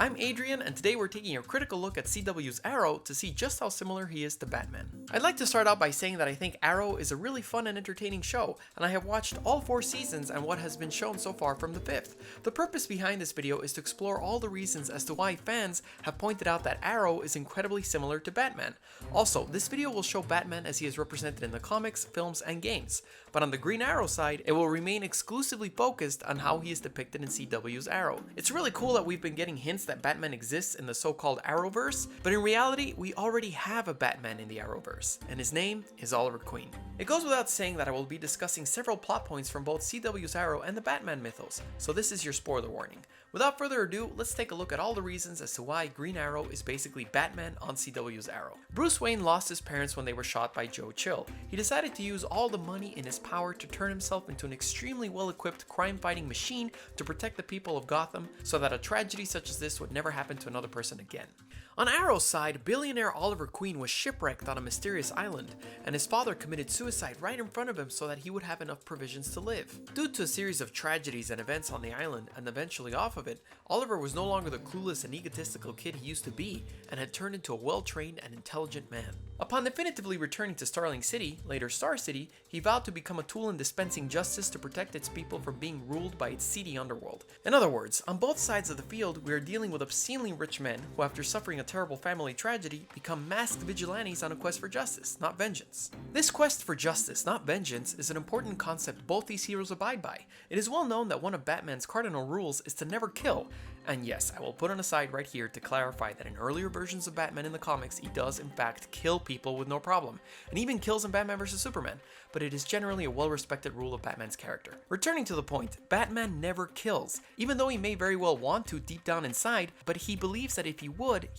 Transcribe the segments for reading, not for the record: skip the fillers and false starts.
I'm Adrian, and today we're taking a critical look at CW's Arrow to see just how similar he is to Batman. I'd like to start out by saying that I think Arrow is a really fun and entertaining show, and I have watched all 4 seasons and what has been shown so far from the 5th. The purpose behind this video is to explore all the reasons as to why fans have pointed out that Arrow is incredibly similar to Batman. Also, this video will show Batman as he is represented in the comics, films, and games, but on the Green Arrow side, it will remain exclusively focused on how he is depicted in CW's Arrow. It's really cool that we've been getting hints that Batman exists in the so-called Arrowverse, but in reality, we already have a Batman in the Arrowverse, and his name is Oliver Queen. It goes without saying that I will be discussing several plot points from both CW's Arrow and the Batman mythos, so this is your spoiler warning. Without further ado, let's take a look at all the reasons as to why Green Arrow is basically Batman on CW's Arrow. Bruce Wayne lost his parents when they were shot by Joe Chill. He decided to use all the money in his power to turn himself into an extremely well-equipped crime-fighting machine to protect the people of Gotham so that a tragedy such as this would never happen to another person again. On Arrow's side, billionaire Oliver Queen was shipwrecked on a mysterious island, and his father committed suicide right in front of him so that he would have enough provisions to live. Due to a series of tragedies and events on the island, and eventually off of it, Oliver was no longer the clueless and egotistical kid he used to be, and had turned into a well-trained and intelligent man. Upon definitively returning to Starling City, later Star City, he vowed to become a tool in dispensing justice to protect its people from being ruled by its seedy underworld. In other words, on both sides of the field, we are dealing with obscenely rich men who, after suffering a terrible family tragedy, become masked vigilantes on a quest for justice, not vengeance. This quest for justice, not vengeance, is an important concept both these heroes abide by. It is well known that one of Batman's cardinal rules is to never kill, and yes, I will put on a side right here to clarify that in earlier versions of Batman in the comics, he does in fact kill people with no problem, and even kills in Batman vs Superman, but it is generally a well-respected rule of Batman's character. Returning to the point, Batman never kills, even though he may very well want to deep down inside, but he believes that if he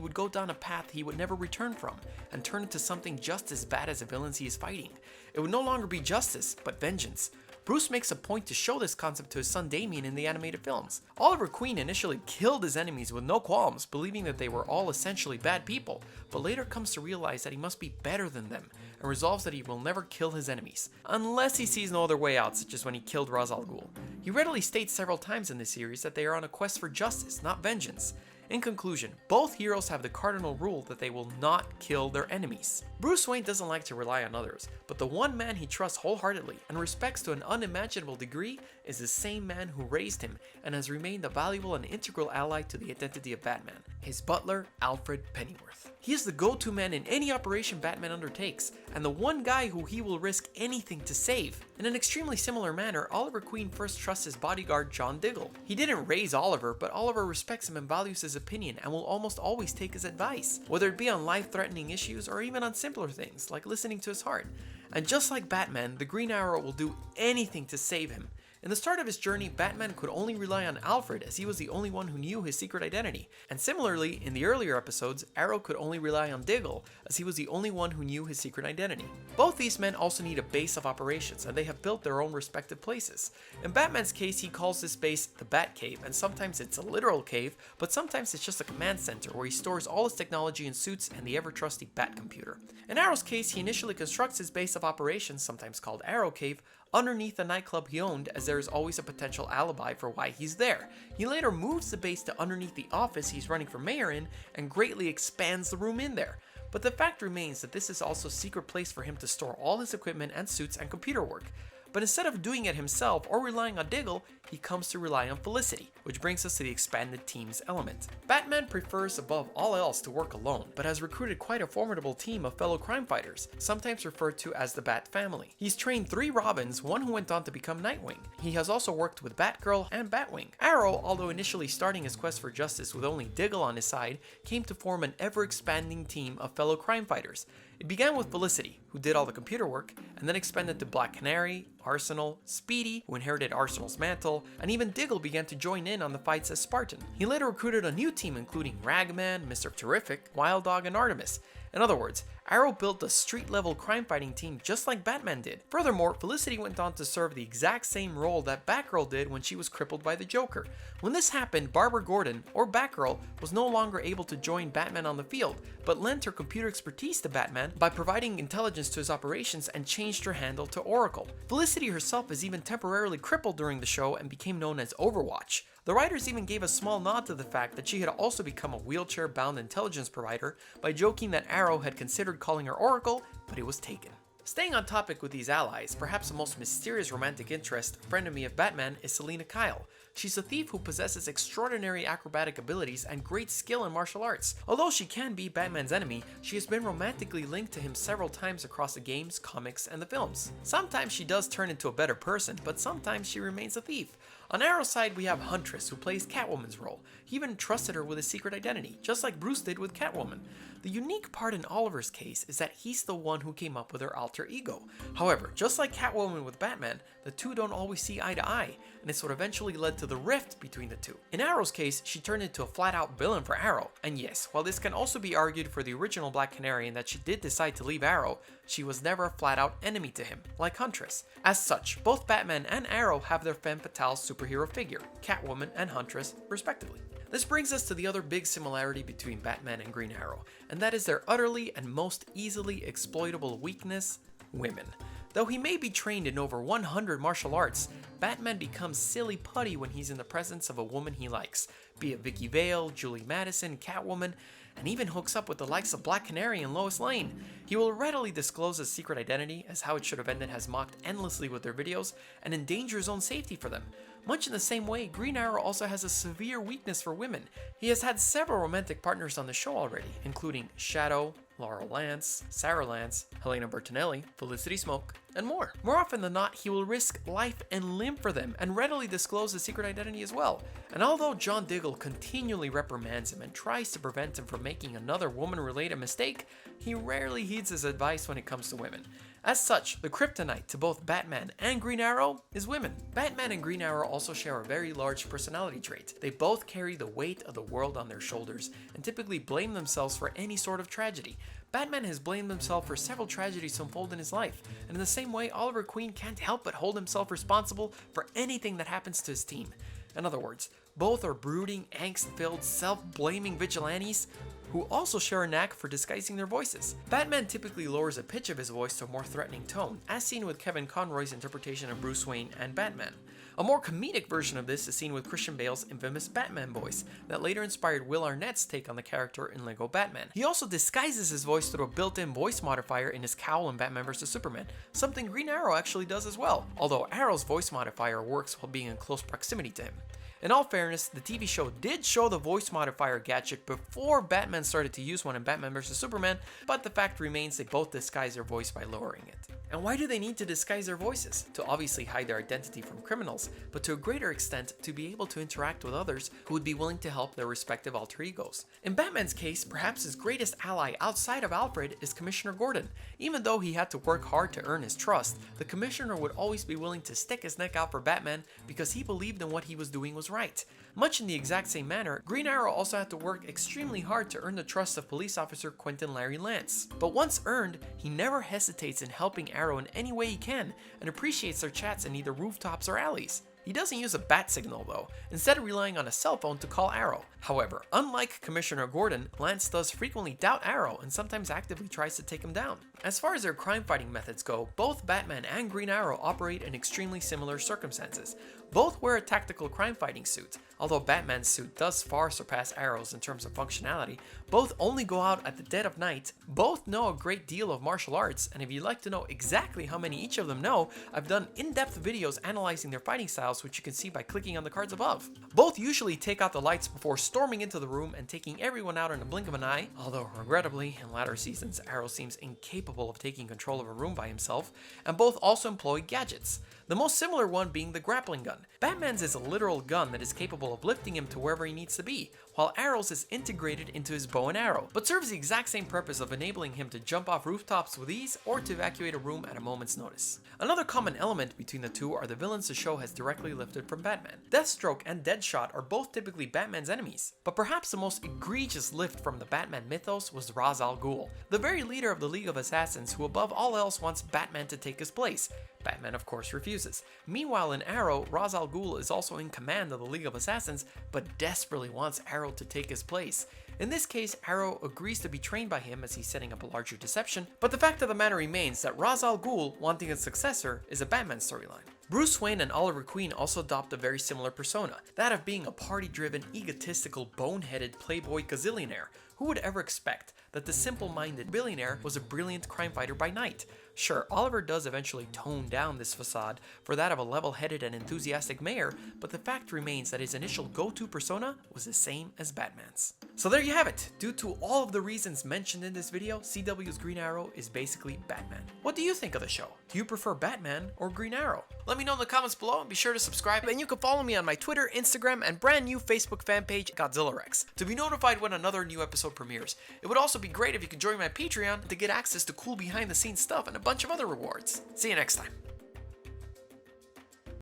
would go down a path he would never return from, and turn into something just as bad as the villains he is fighting. It would no longer be justice, but vengeance. Bruce makes a point to show this concept to his son Damian in the animated films. Oliver Queen initially killed his enemies with no qualms, believing that they were all essentially bad people, but later comes to realize that he must be better than them, and resolves that he will never kill his enemies, unless he sees no other way out, such as when he killed Ra's al Ghul. He readily states several times in this series that they are on a quest for justice, not vengeance. In conclusion, both heroes have the cardinal rule that they will not kill their enemies. Bruce Wayne doesn't like to rely on others, but the one man he trusts wholeheartedly and respects to an unimaginable degree is the same man who raised him and has remained a valuable and integral ally to the identity of Batman, his butler, Alfred Pennyworth. He is the go-to man in any operation Batman undertakes, and the one guy who he will risk anything to save. In an extremely similar manner, Oliver Queen first trusts his bodyguard John Diggle. He didn't raise Oliver, but Oliver respects him and values his opinion and will almost always take his advice, whether it be on life-threatening issues or even on simpler things like listening to his heart. And just like Batman, the Green Arrow will do anything to save him. In the start of his journey, Batman could only rely on Alfred as he was the only one who knew his secret identity. And similarly, in the earlier episodes, Arrow could only rely on Diggle as he was the only one who knew his secret identity. Both these men also need a base of operations, and they have built their own respective places. In Batman's case, he calls this base the Batcave, and sometimes it's a literal cave, but sometimes it's just a command center where he stores all his technology in suits and the ever-trusty Bat computer. In Arrow's case, he initially constructs his base of operations, sometimes called Arrow Cave, underneath the nightclub he owned, as there is always a potential alibi for why he's there. He later moves the base to underneath the office he's running for mayor in and greatly expands the room in there. But the fact remains that this is also a secret place for him to store all his equipment and suits and computer work. But instead of doing it himself or relying on Diggle, he comes to rely on Felicity, which brings us to the expanded teams element. Batman prefers above all else to work alone, but has recruited quite a formidable team of fellow crime fighters, sometimes referred to as the Bat Family. He's trained 3 Robins, one who went on to become Nightwing. He has also worked with Batgirl and Batwing. Arrow, although initially starting his quest for justice with only Diggle on his side, came to form an ever-expanding team of fellow crime fighters. It began with Felicity, who did all the computer work, and then expanded to Black Canary, Arsenal, Speedy, who inherited Arsenal's mantle, and even Diggle began to join in on the fights as Spartan. He later recruited a new team including Ragman, Mr. Terrific, Wild Dog, and Artemis. In other words, Arrow built a street-level crime-fighting team just like Batman did. Furthermore, Felicity went on to serve the exact same role that Batgirl did when she was crippled by the Joker. When this happened, Barbara Gordon, or Batgirl, was no longer able to join Batman on the field, but lent her computer expertise to Batman by providing intelligence to his operations and changed her handle to Oracle. Felicity herself is even temporarily crippled during the show and became known as Overwatch, The writers even gave a small nod to the fact that she had also become a wheelchair-bound intelligence provider by joking that Arrow had considered calling her Oracle, but it was taken. Staying on topic with these allies, perhaps the most mysterious romantic interest, frenemy of Batman, is Selina Kyle. She's a thief who possesses extraordinary acrobatic abilities and great skill in martial arts. Although she can be Batman's enemy, she has been romantically linked to him several times across the games, comics, and the films. Sometimes she does turn into a better person, but sometimes she remains a thief. On Arrow's side, we have Huntress, who plays Catwoman's role. He even trusted her with his secret identity, just like Bruce did with Catwoman. The unique part in Oliver's case is that he's the one who came up with her alter ego. However, just like Catwoman with Batman, the two don't always see eye to eye, and it's what eventually led to the rift between the two. In Arrow's case, she turned into a flat-out villain for Arrow, and yes, while this can also be argued for the original Black Canary in that she did decide to leave Arrow, she was never a flat-out enemy to him, like Huntress. As such, both Batman and Arrow have their femme fatale superhero figure, Catwoman and Huntress, respectively. This brings us to the other big similarity between Batman and Green Arrow, and that is their utterly and most easily exploitable weakness, women. Though he may be trained in over 100 martial arts, Batman becomes silly putty when he's in the presence of a woman he likes, be it Vicky Vale, Julie Madison, Catwoman, and even hooks up with the likes of Black Canary and Lois Lane. He will readily disclose his secret identity, as How It Should Have Ended has mocked endlessly with their videos, and endanger his own safety for them. Much in the same way, Green Arrow also has a severe weakness for women. He has had several romantic partners on the show already, including Shadow, Laurel Lance, Sarah Lance, Helena Bertinelli, Felicity Smoke, and more. More often than not, he will risk life and limb for them and readily disclose his secret identity as well. And although John Diggle continually reprimands him and tries to prevent him from making another woman-related mistake, he rarely heeds his advice when it comes to women. As such, the kryptonite to both Batman and Green Arrow is women. Batman and Green Arrow also share a very large personality trait. They both carry the weight of the world on their shoulders and typically blame themselves for any sort of tragedy. Batman has blamed himself for several tragedies to unfold in his life, and in the same way, Oliver Queen can't help but hold himself responsible for anything that happens to his team. In other words, both are brooding, angst-filled, self-blaming vigilantes who also share a knack for disguising their voices. Batman typically lowers the pitch of his voice to a more threatening tone, as seen with Kevin Conroy's interpretation of Bruce Wayne and Batman. A more comedic version of this is seen with Christian Bale's infamous Batman voice, that later inspired Will Arnett's take on the character in Lego Batman. He also disguises his voice through a built-in voice modifier in his cowl in Batman vs Superman, something Green Arrow actually does as well, although Arrow's voice modifier works while being in close proximity to him. In all fairness, the TV show did show the voice modifier gadget before Batman started to use one in Batman vs Superman, but the fact remains they both disguise their voice by lowering it. And why do they need to disguise their voices? To obviously hide their identity from criminals, but to a greater extent to be able to interact with others who would be willing to help their respective alter egos. In Batman's case, perhaps his greatest ally outside of Alfred is Commissioner Gordon. Even though he had to work hard to earn his trust, the Commissioner would always be willing to stick his neck out for Batman because he believed in what he was doing was right. Much in the exact same manner, Green Arrow also had to work extremely hard to earn the trust of police officer Quentin Larry Lance. But once earned, he never hesitates in helping Arrow in any way he can, and appreciates their chats in either rooftops or alleys. He doesn't use a bat signal though, instead of relying on a cell phone to call Arrow. However, unlike Commissioner Gordon, Lance does frequently doubt Arrow and sometimes actively tries to take him down. As far as their crime fighting methods go, both Batman and Green Arrow operate in extremely similar circumstances. Both wear a tactical crime fighting suit. Although Batman's suit does far surpass Arrow's in terms of functionality, both only go out at the dead of night, both know a great deal of martial arts, and if you'd like to know exactly how many each of them know, I've done in-depth videos analyzing their fighting styles, which you can see by clicking on the cards above. Both usually take out the lights before storming into the room and taking everyone out in the blink of an eye, although regrettably, in latter seasons, Arrow seems incapable of taking control of a room by himself, and both also employ gadgets. The most similar one being the grappling gun. Batman's is a literal gun that is capable of lifting him to wherever he needs to be, while Arrow's is integrated into his bow and arrow, but serves the exact same purpose of enabling him to jump off rooftops with ease or to evacuate a room at a moment's notice. Another common element between the two are the villains the show has directly lifted from Batman. Deathstroke and Deadshot are both typically Batman's enemies, but perhaps the most egregious lift from the Batman mythos was Ra's al Ghul, the very leader of the League of Assassins who above all else wants Batman to take his place. Batman of course refuses. Meanwhile in Arrow, Ra's al Ghul is also in command of the League of Assassins, but desperately wants Arrow to take his place. In this case, Arrow agrees to be trained by him as he's setting up a larger deception, but the fact of the matter remains that Ra's al Ghul wanting a successor is a Batman storyline. Bruce Wayne and Oliver Queen also adopt a very similar persona, that of being a party-driven, egotistical, boneheaded playboy gazillionaire. Who would ever expect that the simple-minded billionaire was a brilliant crime fighter by night? Sure, Oliver does eventually tone down this facade for that of a level-headed and enthusiastic mayor, but the fact remains that his initial go-to persona was the same as Batman's. So there you have it. Due to all of the reasons mentioned in this video, CW's Green Arrow is basically Batman. What do you think of the show? Do you prefer Batman or Green Arrow? Let me know in the comments below, and be sure to subscribe, and you can follow me on my Twitter, Instagram, and brand new Facebook fan page, Godzilla Rex, to be notified when another new episode premieres. It would also be great if you could join my Patreon to get access to cool behind the scenes stuff and a bunch of other rewards. See you next time.